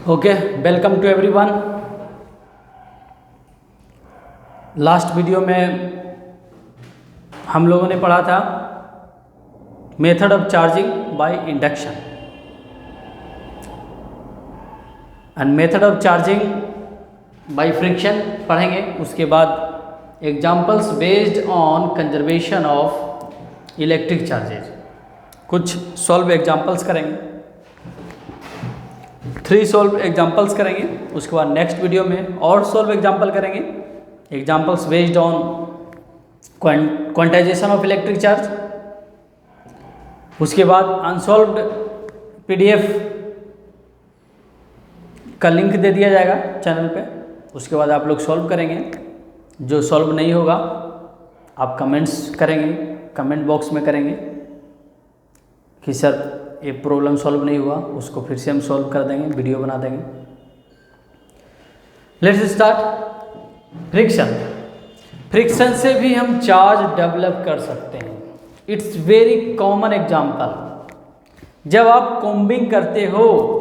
Okay, welcome to everyone. Last video में हम लोगों ने पढ़ा था method of charging by induction and method of charging by friction पढ़ेंगे। उसके बाद examples based on conservation of electric charges, कुछ सॉल्व एग्जांपल्स करेंगे, 3 सॉल्व एग्जांपल्स करेंगे। उसके बाद नेक्स्ट वीडियो में और सॉल्व एग्जांपल करेंगे, examples based on quantization of electric charge. उसके बाद अनसॉल्व्ड पीडीएफ का लिंक दे दिया जाएगा चैनल पे, उसके बाद आप लोग सॉल्व करेंगे। जो सॉल्व नहीं होगा आप कमेंट्स करेंगे, कमेंट बॉक्स में करेंगे कि सर ये प्रॉब्लम सॉल्व नहीं हुआ, उसको फिर से हम सॉल्व कर देंगे, वीडियो बना देंगे। Let's start. फ्रिक्शन। फ्रिक्शन से भी हम चार्ज डेवलप कर सकते हैं। It's very common example. जब आप कॉम्बिंग करते हो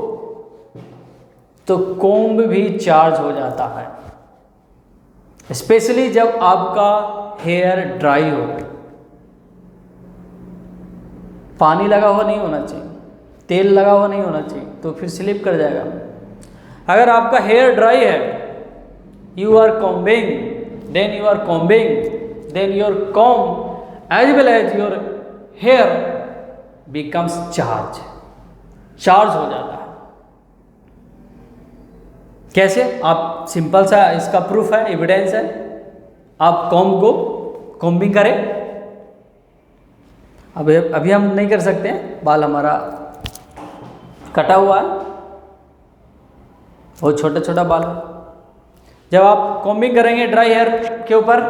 तो कॉम्ब भी चार्ज हो जाता है, स्पेशली जब आपका हेयर ड्राई हो। पानी लगा हुआ नहीं होना चाहिए, तेल लगा हुआ नहीं होना चाहिए, तो फिर स्लिप कर जाएगा। अगर आपका हेयर ड्राई है, you are combing, then you are combing, then your comb as well as your hair becomes charge, charge हो जाता है। कैसे? आप सिंपल सा इसका प्रूफ है, एविडेंस है। आप कॉम्ब को कॉम्बिंग करें, अभी हम नहीं कर सकते हैं, बाल हमारा कटा हुआ है, बहुत छोटा छोटा बाल है। जब आप कॉम्बिंग करेंगे ड्राई हेयर के ऊपर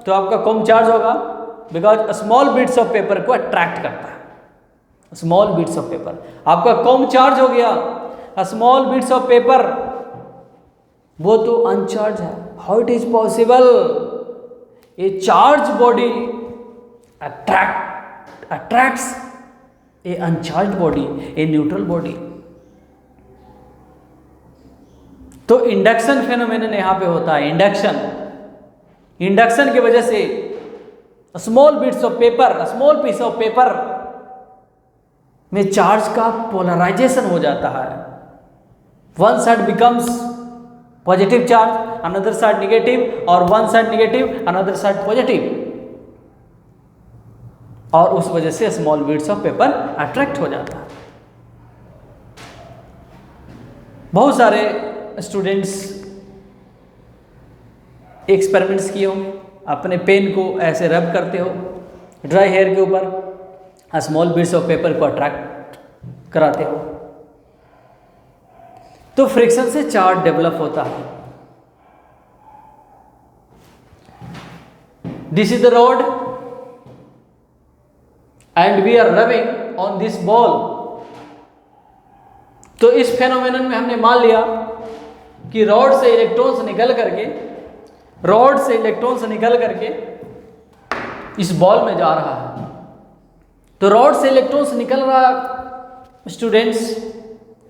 तो आपका कॉम्ब चार्ज होगा, because small bits of paper को अट्रैक्ट करता है। स्मॉल बिट्स ऑफ पेपर, आपका कॉम्ब चार्ज हो गया। स्मॉल बिट्स ऑफ पेपर वो तो अनचार्ज है। How it is possible? A charge body attracts a uncharged body, a neutral body। तो इंडक्शन फेनोमेनन यहां पे होता है। इंडक्शन की वजह से small bits of paper, small piece of paper में चार्ज का पोलराइजेशन हो जाता है। One side becomes positive charge, another side negative, और one side negative, another side positive, और उस वजह से small bits of paper attract हो जाता है। बहुत सारे स्टूडेंट्स एक्सपेरिमेंट्स किए होंगे, अपने पेन को ऐसे रब करते हो ड्राई हेयर के ऊपर, स्मॉल बिट्स ऑफ पेपर को अट्रैक्ट कराते हो, तो फ्रिक्शन से चार्ज डेवलप होता है। This is the rod and we are rubbing on this ball. तो इस फेनोमेनन में हमने मान लिया कि रॉड से इलेक्ट्रॉन्स निकल करके इस बॉल में जा रहा है। तो रॉड से इलेक्ट्रॉन्स निकल रहा स्टूडेंट्स,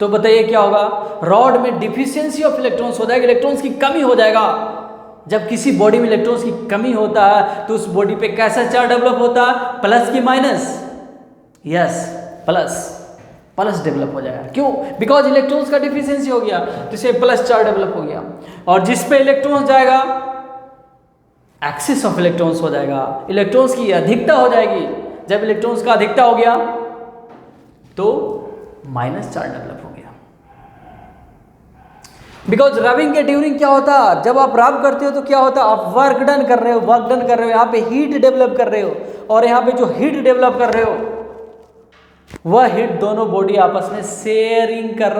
तो बताइए क्या होगा? रॉड में डिफिशियंसी ऑफ इलेक्ट्रॉन्स हो जाएगा, इलेक्ट्रॉन्स की कमी हो जाएगा। जब किसी बॉडी में इलेक्ट्रॉन्स की कमी होता है तो उस बॉडी पे कैसा चार्ज डेवलप होता है? प्लस की माइनस? यस, प्लस डेवलप हो जाएगा। क्यों? बिकॉज इलेक्ट्रॉन्स का डिफिशियंसी हो गया, तो इसे प्लस चार्ज डेवलप हो गया। और जिस पे इलेक्ट्रॉन्स जाएगा एक्सिस ऑफ इलेक्ट्रॉन्स हो जाएगा, इलेक्ट्रॉन्स की अधिकता हो जाएगी। जब इलेक्ट्रॉन्स का अधिकता हो गया तो माइनस चार्ज डेवलप हो गया। बिकॉज रबिंग के ड्यूरिंग क्या होता है? जब आप रब करते हो तो क्या होता है? आप वर्क डन कर रहे हो, यहाँ पे हीट डेवलप कर रहे हो, और यहाँ पे जो हीट डेवलप कर रहे हो वह हीट दोनों बॉडी आपस में शेयर कर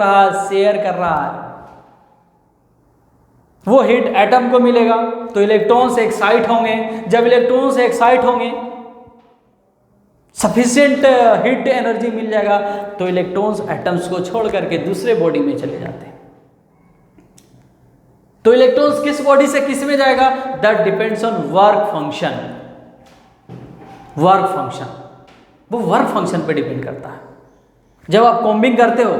रहा है। वो हीट एटम को मिलेगा तो इलेक्ट्रॉन्स एक्साइट होंगे। जब इलेक्ट्रॉन्स एक्साइट होंगे, सफिशिएंट हीट एनर्जी मिल जाएगा, तो इलेक्ट्रॉन्स एटम्स को छोड़ करके दूसरे बॉडी में चले जाते हैं। तो इलेक्ट्रॉन्स किस बॉडी से किस में जाएगा? That depends on work function. वो वर्क फंक्शन पे डिपेंड करता है। जब आप कॉम्बिंग करते हो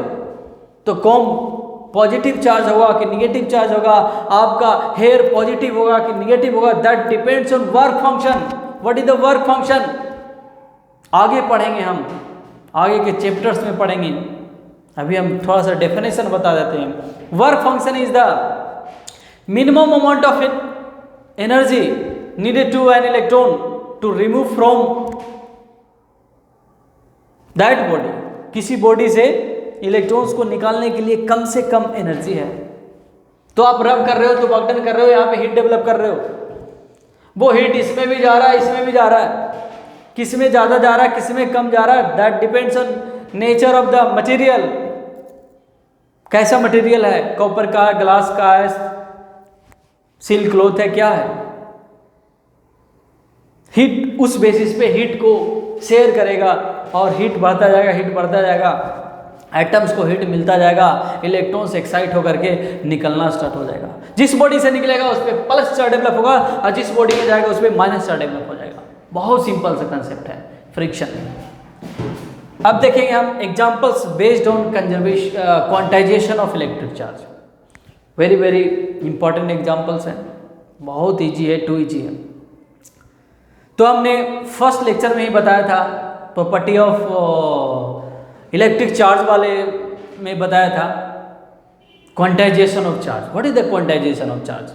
तो कॉम्ब पॉजिटिव चार्ज होगा कि निगेटिव चार्ज होगा, आपका हेयर पॉजिटिव होगा कि निगेटिव होगा, that depends on work function. What is the work function? आगे पढ़ेंगे, हम आगे के चैप्टर्स में पढ़ेंगे। अभी हम थोड़ा सा डेफिनेशन बता देते हैं। Work function is the minimum amount of energy needed to an electron to remove from that body. किसी बॉडी से इलेक्ट्रॉन्स को निकालने के लिए कम से कम एनर्जी है। तो आप रब कर रहे हो, तो बगडन कर रहे हो, यहाँ पे हीट डेवलप कर रहे हो, वो हीट इसमें भी जा रहा है, इसमें भी जा रहा है, किस में ज़्यादा जा रहा है, किस में कम जा रहा है, that depends on nature of the material. कैसा मटेरियल है, कॉपर का है, ग्लास का है, सिल्क क्लॉथ है, क्या है। हीट उस बेसिस पे हीट को शेयर करेगा और हीट बढ़ता जाएगा, हीट बढ़ता जाएगा, एटम्स को हीट मिलता जाएगा, इलेक्ट्रॉन्स एक्साइट होकर के निकलना स्टार्ट हो जाएगा। जिस बॉडी से निकलेगा उस पर प्लस चार्ज डेवलप होगा और जिस बॉडी में जाएगा उस पर माइनस चार्ज डेवलप हो जाएगा। बहुत सिंपल सा कंसेप्ट है फ्रिक्शन। अब देखेंगे हम examples based on conservation quantization of electric charge. Very very important examples हैं, बहुत इजी है, टू इजी है। तो हमने फर्स्ट लेक्चर में ही बताया था, प्रॉपर्टी ऑफ इलेक्ट्रिक चार्ज वाले में बताया था quantization of charge. What is the quantization of charge?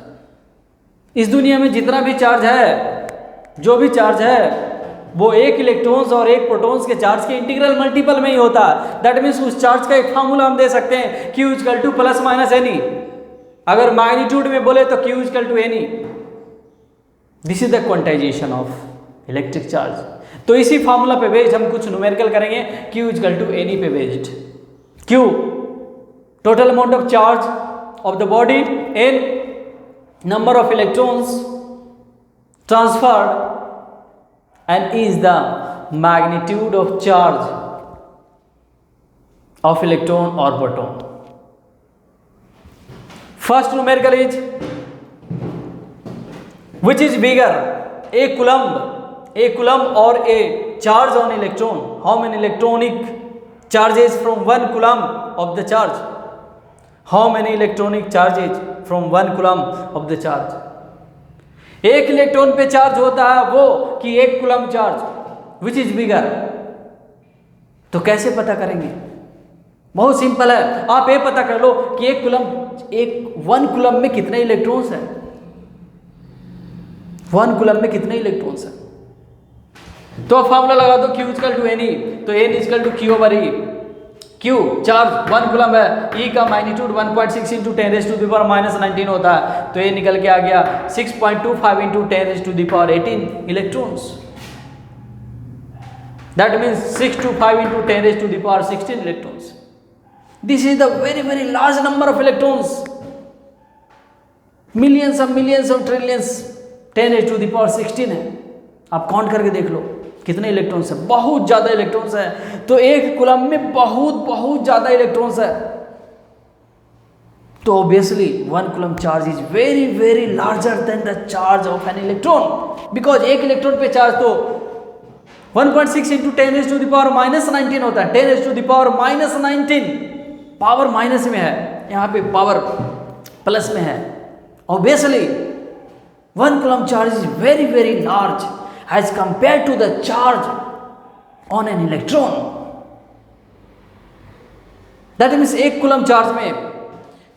इस दुनिया में जितना भी चार्ज है, जो भी चार्ज है, वो एक इलेक्ट्रॉन्स और एक प्रोटॉन्स के चार्ज के इंटीग्रल मल्टीपल में ही होता है। दैट मीन्स उस चार्ज का एक फार्मूला हम दे सकते हैं, Q equal to plus minus n e. अगर मैग्नीट्यूड में बोले तो Q इक्वल टू एनी। This is the quantization of electric charge. तो इसी फार्मूला पे बेस्ड हम कुछ न्यूमेरिकल करेंगे, Q इक्वल टू एनी पे based. Q total amount of charge of the body, N number of electrons transferred, and E is the magnitude of charge of electron or proton. First numerical is which is bigger, a coulomb or a charge on electron. How many electronic charges from 1 coulomb of the charge? How many electronic charges from 1 coulomb of the charge? एक electron पे charge होता है वो कि एक coulomb charge, which is bigger. तो कैसे पता करेंगे? बहुत सिंपल है, आप ये पता कर लो कि वन कूलम में कितने इलेक्ट्रॉन्स हैं। वन कूलम में कितने इलेक्ट्रॉन्स हैं, तो फार्मूला लगा दो Q इक्वल टू एनी, तो N equal to Q over E। Q charge 1 coulomb है, E का मैग्नीट्यूड 1.6 इंटू 10⁻⁻19 होता है, तो ये निकल के आ गया 6.25 into 10⁻18 electrons. That means 625 into 10⁻16 electrons. This is the very very large number of electrons. Millions of trillions 10⁻16 है। आप काउंट करके देख लो कितने इलेक्ट्रॉन्स है, बहुत ज्यादा इलेक्ट्रॉन्स है। तो एक कूलम में बहुत ज्यादा इलेक्ट्रॉन्स है, तो obviously 1 coulomb charge is very very larger than the charge of an electron, because एक इलेक्ट्रॉन पे चार्ज तो 1.6 इंटू 10⁻⁻19 होता है। 10⁻⁻19 पावर माइनस में है, यहाँ पे पावर प्लस में है। Obviously 1 coulomb charge is very very large as compared to the charge on an electron. That means एक कूलम चार्ज में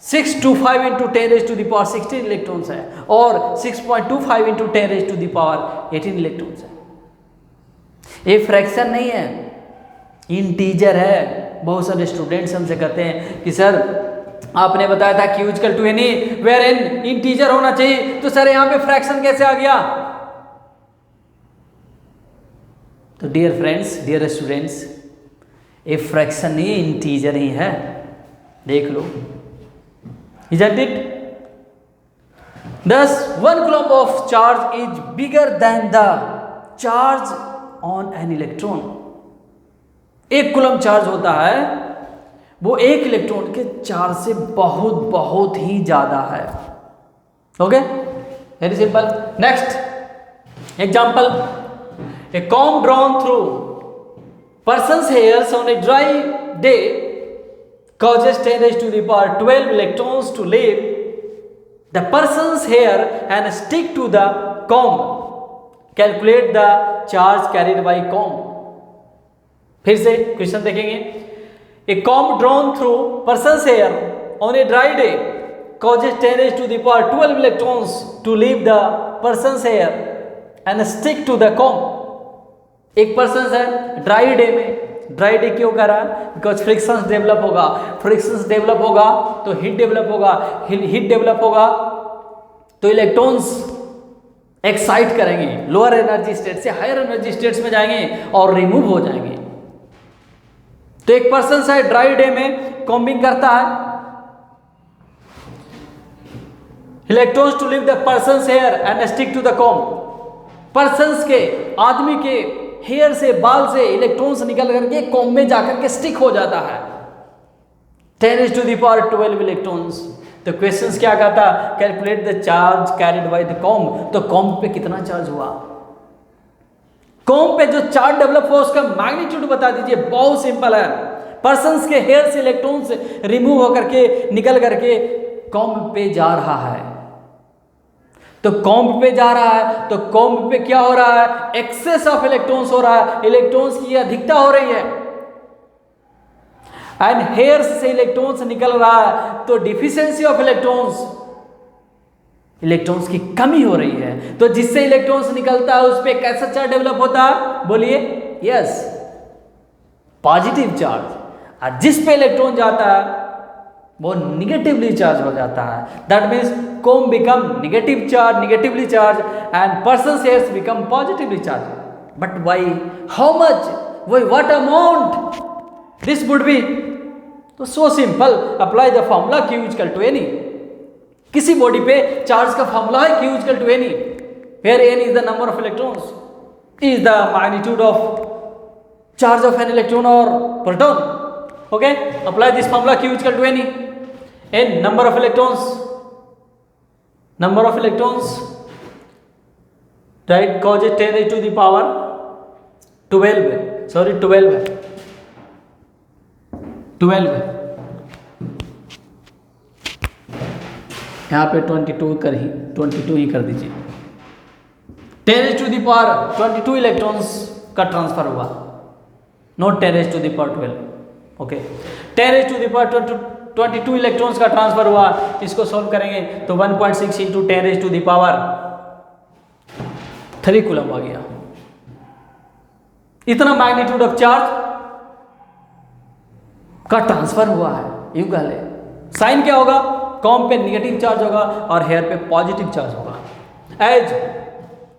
625 इंटू 10⁻16 इलेक्ट्रॉन्स है और 6.25 इंटू 10⁻18 इलेक्ट्रॉन्स है। ये फ्रैक्शन नहीं है, इंटीजर है। बहुत सारे स्टूडेंट्स हमसे कहते हैं कि सर आपने बताया था Q equal to n e where N integer होना चाहिए, तो सर यहाँ पे फ्रैक्शन कैसे आ गया? तो dear friends, dear students, a fraction नहीं, इंटीजर ही है। देख लो, isn't it? Thus 1 coulomb of charge is bigger than the charge on an electron. एक कूलम चार्ज होता है वो एक इलेक्ट्रॉन के चार्ज से बहुत ही ज्यादा है। Okay, very simple. Next example, a comb drawn through person's hairs on a dry day causes 10 raised to the power 12 electrons to leave the person's hair and stick to the comb. Calculate the charge carried by comb. फिर से question देखेंगे. A comb drawn through person's hair on a dry day causes 10 raised to the power 12 electrons to leave the person's hair and stick to the comb. एक person है dry day में. Dry day क्यों कर रहा है? Because frictions develop होगा. Frictions develop होगा तो हीट डेवलप होगा. हीट डेवलप होगा तो इलेक्ट्रॉन्स एक्साइट करेंगे, लोअर एनर्जी स्टेट से हायर एनर्जी स्टेट्स में जाएंगे और रिमूव हो जाएंगे. तो एक पर्सन है ड्राई डे में कॉम्बिंग करता है. Electrons to leave the person's hair and stick to the comb. Person's के, आदमी के हेयर से, बाल से इलेक्ट्रॉन्स निकल करके कॉम्ब में जाकर के स्टिक हो जाता है. 10 raised to the power 12 electrons. तो क्वेश्चंस क्या कहता? Calculate the charge carried by the comb. तो कॉम्ब पे कितना चार्ज हुआ? कॉम्ब पे जो चार्ज डेवलप हुआ उसका मैग्नीट्यूड बता दीजिए. बहुत सिंपल है. पर्सन्स के हेयर से इलेक्ट्रॉन्स रिमूव होकर के निकल करके कॉम्ब पे जा रहा है. तो कॉम्ब पे जा रहा है तो कॉम्ब पे क्या हो रहा है? एक्सेस ऑफ इलेक्ट्रॉन्स हो रहा है. इलेक्ट्रॉन्स की अधिकता हो रही है. एंड हेयर से इलेक्ट्रॉन्स निकल रहा है तो डिफिशियंसी ऑफ इलेक्ट्रॉन्स, इलेक्ट्रॉन्स की कमी हो रही है. तो जिससे इलेक्ट्रॉन्स निकलता है उस पर कैसा चार्ज डेवलप होता है? बोलिए. Yes, positive charge. और जिस पे इलेक्ट्रॉन जाता है वो निगेटिवली चार्ज हो जाता है. That means comb become negative charge, negatively charged and persons hairs become positively charged. But why? How much? What amount this would be? तो so simple. Apply the formula Q equal to n e. किसी body पे charge का formula है Q equal to n e, where n is the number of electrons, is the magnitude of charge of an electron और proton. Okay, apply this formula Q equal to n e. n number of electrons, right, causes 10 raised to the power 12 है. Sorry 12 है. यहाँ पे 22 ही कर दीजिए. 10 raised to the power 22 electrons का transfer हुआ, not 10 raised to the power 12. Okay, 10 raised to the power 22 electrons का transfer हुआ. इसको सॉल्व करेंगे तो 1.6 into 10 raised to the power 3 coulomb आ गया. इतना मैग्नीट्यूड ऑफ चार्ज का ट्रांसफर हुआ है. यूं कह ले. साइन क्या होगा? कॉम्ब पे निगेटिव चार्ज होगा और हेयर पे पॉजिटिव चार्ज होगा. As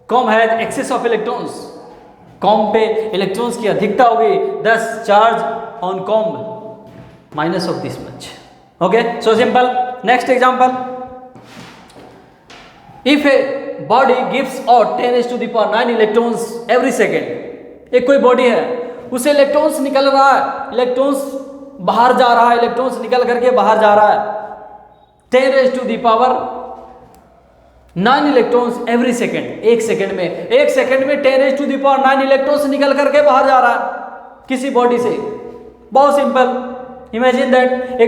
comb has excess of electrons, comb पे इलेक्ट्रॉन्स की अधिकता होगी, thus charge on comb minus of this much. Okay, so simple. Next example. If a body gives out 10 raised to the power 9 electrons every second. एक कोई body है, उसे electrons निकल रहा है, इलेक्ट्रॉन्स बाहर जा रहा है, इलेक्ट्रॉन्स निकल करके बाहर जा रहा है. 10 raised to the power 9 electrons every second. एक सेकेंड में 10 raised to the power 9 electrons निकल करके बाहर जा रहा है किसी बॉडी से. बहुत सिंपल. इमेजिन दैट एक